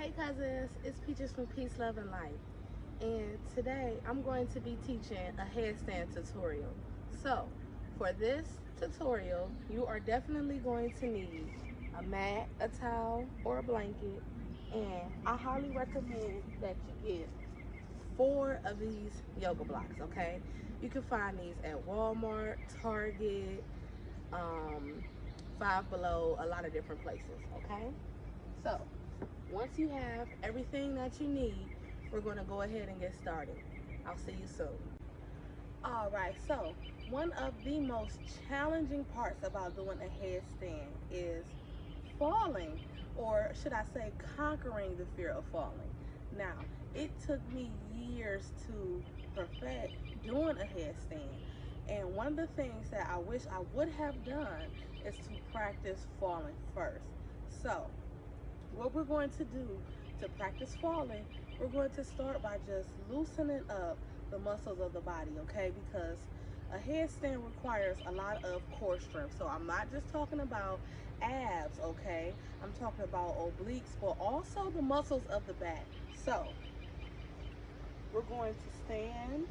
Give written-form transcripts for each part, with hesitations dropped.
Hey cousins, it's Peaches from Peace, Love, and Life. And today I'm going to be teaching a headstand tutorial. So for this tutorial, you are definitely going to need a mat, a towel, or a blanket. And I highly recommend that you get 4 of these yoga blocks, okay? You can find these at Walmart, Target, Five Below, a lot of different places, okay? So once you have everything that you need, we're going to go ahead and get started. I'll see you soon. All right, so one of the most challenging parts about doing a headstand is falling, or should I say conquering the fear of falling. Now, it took me years to perfect doing a headstand, and one of the things that I wish I would have done is to practice falling first. So what we're going to do to practice falling, we're going to start by just loosening up the muscles of the body, okay? Because a headstand requires a lot of core strength. So I'm not just talking about abs, okay? I'm talking about obliques, but also the muscles of the back. So we're going to stand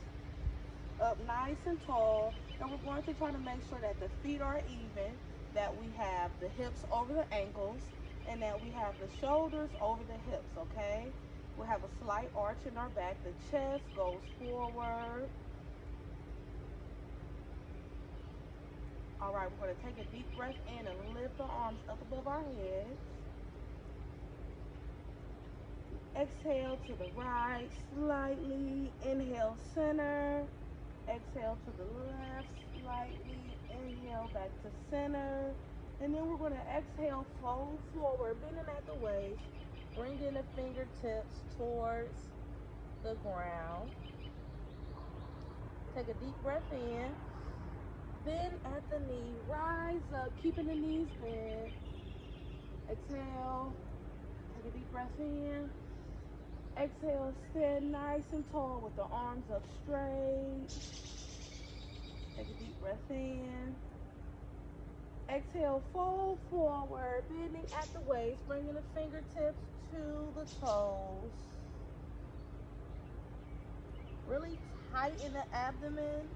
up nice and tall, and we're going to try to make sure that the feet are even, that we have the hips over the ankles, and that we have the shoulders over the hips, okay? We'll have a slight arch in our back. The chest goes forward. All right, we're going to take a deep breath in and lift the arms up above our heads. Exhale to the right slightly. Inhale, center. Exhale to the left slightly. Inhale back to center. And then we're going to exhale, fold forward, bending at the waist. Bring in the fingertips towards the ground. Take a deep breath in. Bend at the knee. Rise up, keeping the knees bent. Exhale. Take a deep breath in. Exhale, stand nice and tall with the arms up straight. Take a deep breath in. Exhale, fold forward, bending at the waist, bringing the fingertips to the toes. Really tighten the abdomen.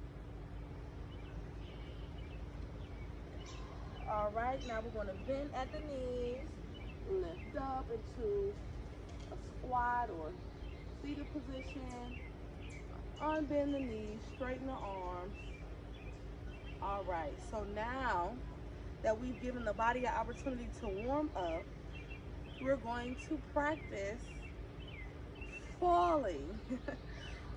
All right, now we're going to bend at the knees, lift up into a squat or seated position. Unbend the knees, straighten the arms. All right, so now that we've given the body an opportunity to warm up, we're going to practice falling.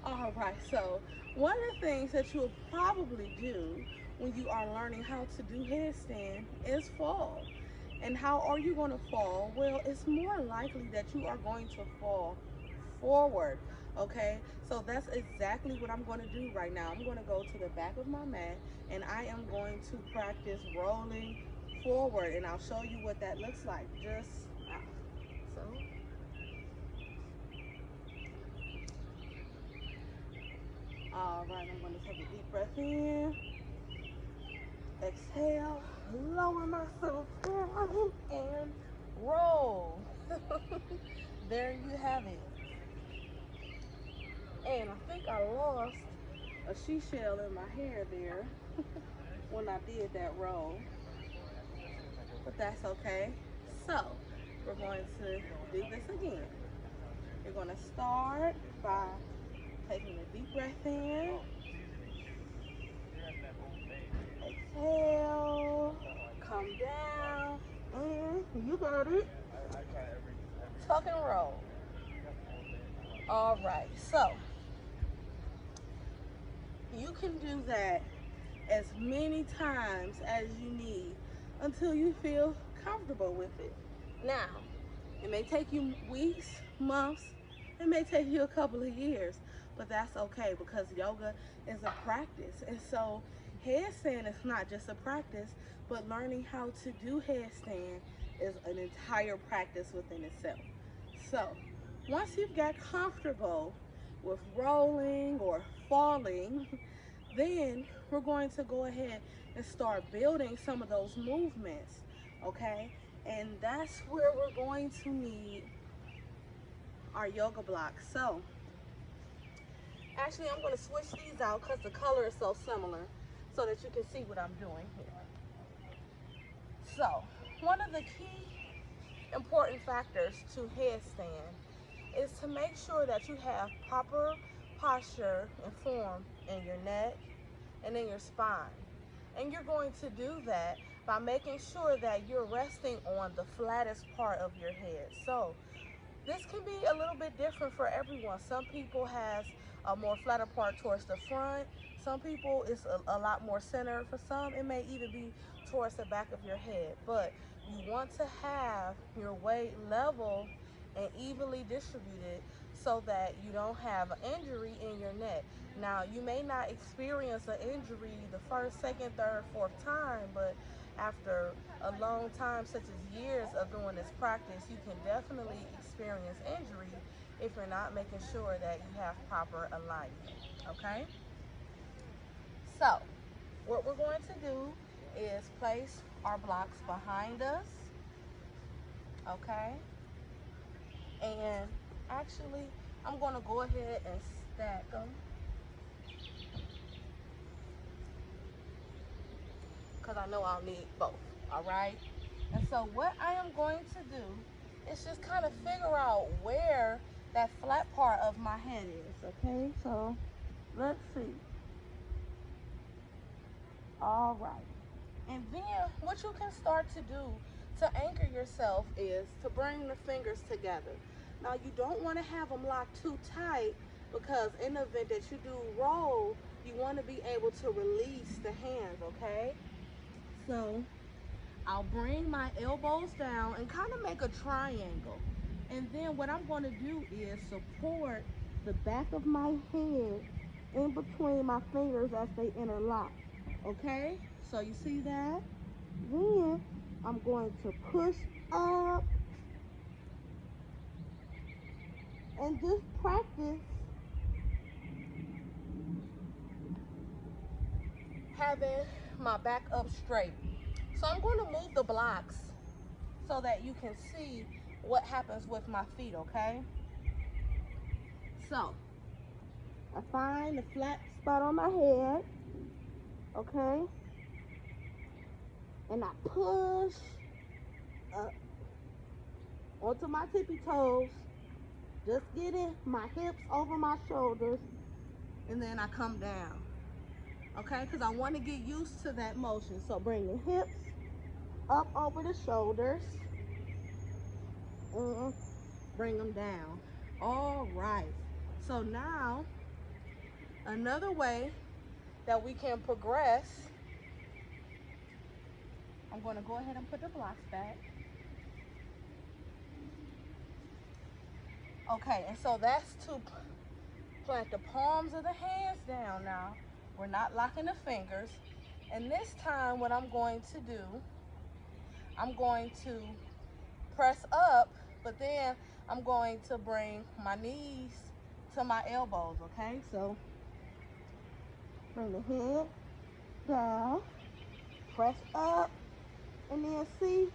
All right, so one of the things that you'll probably do when you are learning how to do headstand is fall. And how are you going to fall? Well, it's more likely that you are going to fall forward, okay? So that's exactly what I'm going to do right now. I'm going to go to the back of my mat, and I am going to practice rolling forward, and I'll show you what that looks like. Just so. All right, I'm going to take a deep breath in. Exhale, lower myself down, and roll. There you have it. And I think I lost a seashell in my hair there when I did that roll, but that's okay. So we're going to do this again. You're going to start by taking a deep breath in. Exhale, come down, and you got it. Tuck and roll. All right, so you can do that as many times as you need until you feel comfortable with it. Now, it may take you weeks, months, it may take you a couple of years, but that's okay because yoga is a practice. And so headstand is not just a practice, but learning how to do headstand is an entire practice within itself. So once you've got comfortable with rolling or falling, then we're going to go ahead and start building some of those movements, okay? And that's where we're going to need our yoga blocks. So actually I'm going to switch these out because the color is so similar so that you can see what I'm doing here. So one of the key important factors to headstand is to make sure that you have proper posture and form in your neck and in your spine. And you're going to do that by making sure that you're resting on the flattest part of your head. So this can be a little bit different for everyone. Some people has a more flatter part towards the front. Some people it's a lot more centered. For some, it may even be towards the back of your head. But you want to have your weight level and evenly distributed so that you don't have an injury in your neck. Now, you may not experience an injury the first, second, third, fourth time, but after a long time, such as years of doing this practice, you can definitely experience injury if you're not making sure that you have proper alignment, okay? So, what we're going to do is place our blocks behind us, okay? And actually, I'm going to go ahead and stack them because I know I'll need both, all right? And so what I am going to do is just kind of figure out where that flat part of my head is, okay? So let's see. All right. And then what you can start to do to anchor yourself is to bring the fingers together. Now you don't want to have them locked too tight because in the event that you do roll, you want to be able to release the hands, okay? So I'll bring my elbows down and kind of make a triangle. And then what I'm going to do is support the back of my head in between my fingers as they interlock. Okay? So you see that? Then I'm going to push up and just practice having my back up straight. So I'm going to move the blocks so that you can see what happens with my feet, okay? So I find the flat spot on my head, okay? And I push up onto my tippy toes, just getting my hips over my shoulders, and then I come down, okay? Because I want to get used to that motion. So bring the hips up over the shoulders, and bring them down. All right. So now, another way that we can progress, I'm going to go ahead and put the blocks back. Okay, and so that's to plant the palms of the hands down now. We're not locking the fingers. And this time what I'm going to do, I'm going to press up, but then I'm going to bring my knees to my elbows, okay? So bring the head down, press up, and then see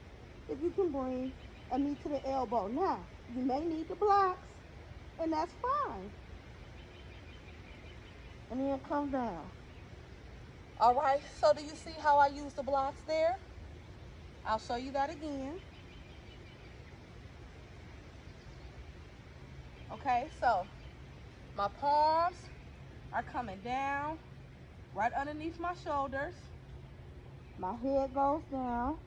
if you can bring a knee to the elbow. Now, you may need the blocks, and that's fine. And then come down. All right, so do you see how I use the blocks there? I'll show you that again. Okay, so my palms are coming down right underneath my shoulders. My head goes down.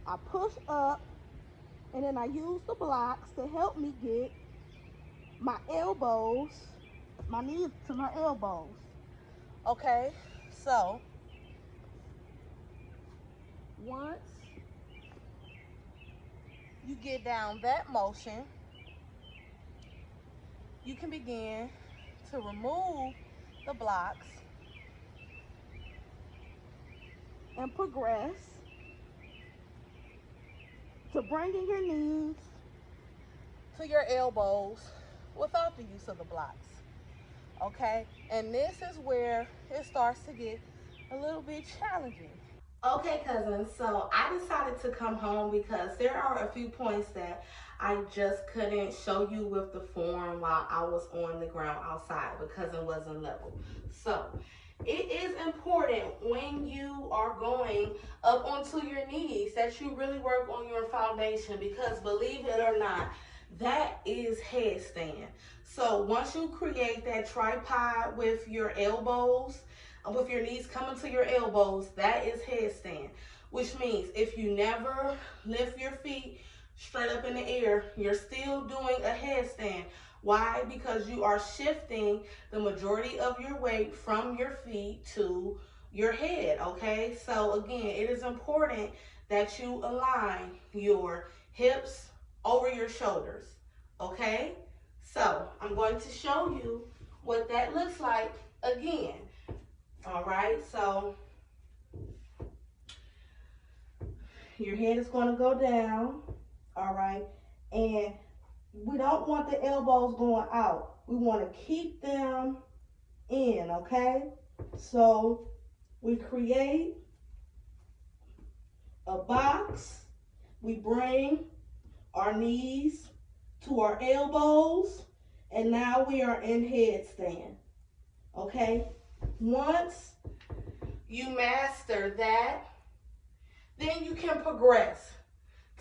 I push up, and then I use the blocks to help me get my elbows, my knees to my elbows. Okay, so once you get down that motion, you can begin to remove the blocks and progress to bringing your knees to your elbows without the use of the blocks. Okay, and this is where it starts to get a little bit challenging. Okay, cousins, so I decided to come home because there are a few points that I just couldn't show you with the form while I was on the ground outside because it wasn't level. So it is important when you are going up onto your knees that you really work on your foundation, because believe it or not, that is headstand. So once you create that tripod with your elbows, with your knees coming to your elbows, that is headstand. Which means if you never lift your feet straight up in the air, you're still doing a headstand. Why? Because you are shifting the majority of your weight from your feet to your head, okay? So again, it is important that you align your hips over your shoulders, okay? So I'm going to show you what that looks like again. All right, so your head is going to go down, all right, and we don't want the elbows going out. We want to keep them in, okay? So we create a box. We bring our knees to our elbows, and now we are in headstand, okay? Once you master that, then you can progress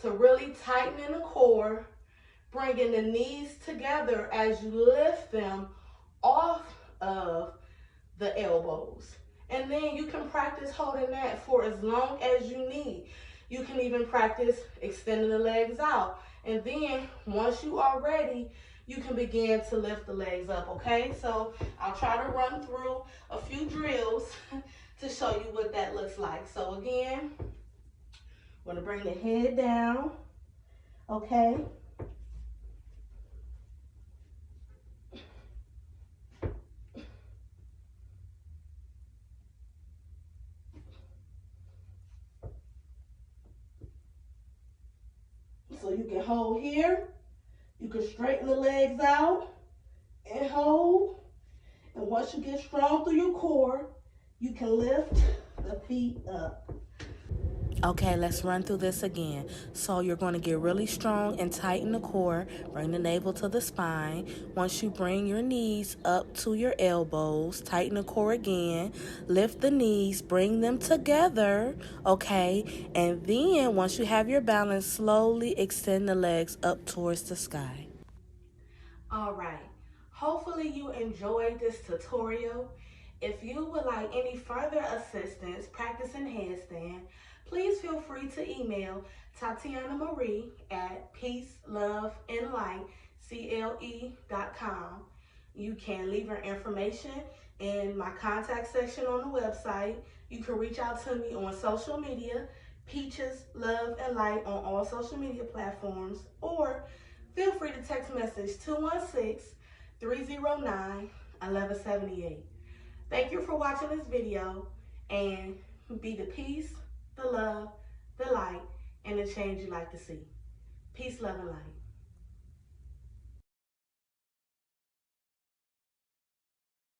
to really tightening the core, bringing the knees together as you lift them off of the elbows. And then you can practice holding that for as long as you need. You can even practice extending the legs out. And then once you are ready, you can begin to lift the legs up, okay? So I'll try to run through a few drills to show you what that looks like. So again, we're gonna bring the head down, okay? So you can hold here, you can straighten the legs out and hold. And once you get strong through your core, you can lift the feet up. Okay, let's run through this again. So you're going to get really strong and tighten the core. Bring the navel to the spine. Once you bring your knees up to your elbows, tighten the core again. Lift the knees, bring them together, okay? And then once you have your balance, slowly extend the legs up towards the sky. All right. Hopefully you enjoyed this tutorial. If you would like any further assistance practicing headstand, please feel free to email Tatiana Marie at peaceloveandlightcle.com. You can leave your information in my contact section on the website. You can reach out to me on social media, Peaches Love and Light on all social media platforms, or feel free to text message 216-309-1178. Thank you for watching this video, and be the peace, the love, the light, and the change you like to see. Peace, love, and light.